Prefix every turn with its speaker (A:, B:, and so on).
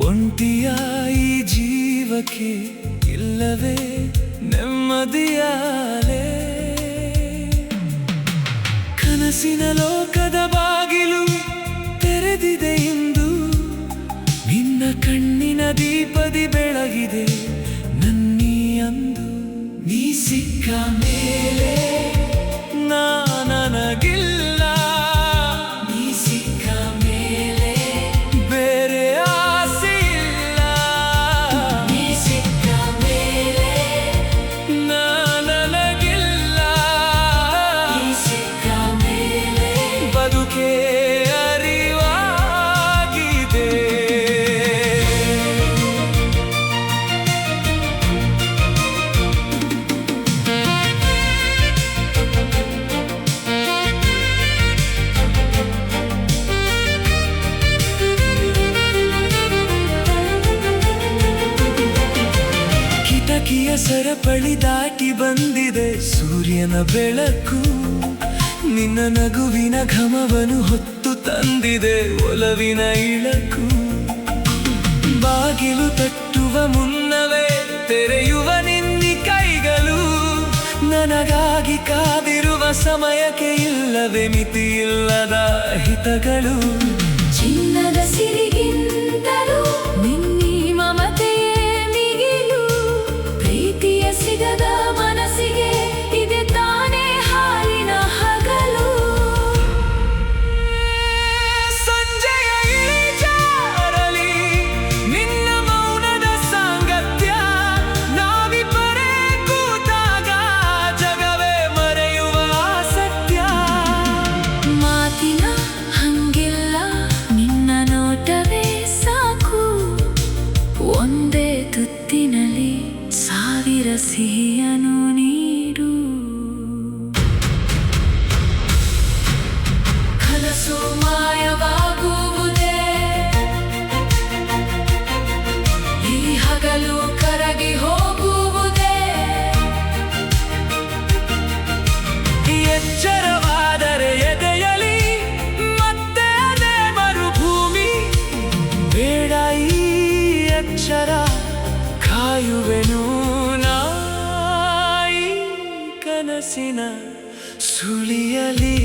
A: ಒಂಟಿಯ ಈ ಜೀವಕ್ಕೆ ಇಲ್ಲವೇ ನೆಮ್ಮದಿಯಾಲೆ ಕನಸಿನ ಲೋಕದ ಬಾಗಿಲು ತೆರೆದಿದೆ ಇಂದು ನಿನ್ನ ಕಣ್ಣಿನ ದೀಪದಿ ಬೆಳಗಿದೆ ನನ್ನೀ ಅಂದು ನೀ ಸಿಕ್ಕ ಮೇಲೆ ನನಗಿಲ್ಲ ನೀ ಸಿಕ್ಕ ಮೇಲೆ ಬೇರೆ ಆಸೆ ಇಲ್ಲ ನೀ ಸಿಕ್ಕ ಮೇಲೆ ನನಗಿಲ್ಲ ನೀ ಸಿಕ್ಕ ಮೇಲೆ ಬದುಕೆ ಅರಿವಾಗಿದೆ ಕಿಟಕಿಯ ಸರಪಳಿ ದಾಟಿ ಬಂದಿದೆ ಸೂರ್ಯನ ಬೆಳಕು ನಿನ್ನ ನಗುವಿನ ಘಮವನ್ನು ಹೊತ್ತು ತಂದಿದೆ ಒಲವಿನ ಇಳಕು ಬಾಗಿಲು ತಟ್ಟುವ ಮುನ್ನವೇ ತೆರೆಯುವ ನಿನ್ನಿ ಕೈಗಳು ನನಗಾಗಿ ಕಾದಿರುವ ಸಮಯಕ್ಕೆ ಇಲ್ಲವೇ ಮಿತಿಯಿಲ್ಲದ ಹಿತಗಳು
B: ಚಿನ್ನದ ಸಿರಿಗಿಂತಲೂ ನಿನ್ನಿ ಮಮತೆಯೇ ಮಿಗಿಲು ಪ್ರೀತಿಯ ಸಿಗದ ಮನಸ್ಸಿಗೆ ಇದೆ ತಾನೇ ಹಾಲಿನ ಹಗಲು
A: ಸಂಜೆಯ ಇಳಿಜಾರಲಿ ನಿನ್ನ ಮೌನದ ಸಾಂಗತ್ಯ ನಾವಿಬ್ಬರೇ ಕೂತಾಗ ಜಗವೇ ಮರೆಯುವ ಸತ್ಯ
B: ಮಾತಿನ ಹಂಗಿಲ್ಲ ನಿನ್ನ ನೋಟವೇ ಸಾಕು ಒಂದೇ ತುತ್ತಿನಲ್ಲಿ ಸಾವಿರ ಸಿಹಿಯನ್ನು ನೀಡು ಕನಸು ಮಾಯವಾಗುವುದೇ ಈ ಹಗಲು ಕರಗಿ ಹೋಗುವುದೇ
A: ಎಚ್ಚರವಾದರೆ ಎದೆಯಲಿ ಮತ್ತೆ ಅದೇ ಮರುಭೂಮಿ ಬೇಡ ಈ ಎಚ್ಚರ ಕಾಯುವೆನು ನಾ ಈ ಕನಸಿನ ಸುಳಿಯಲಿ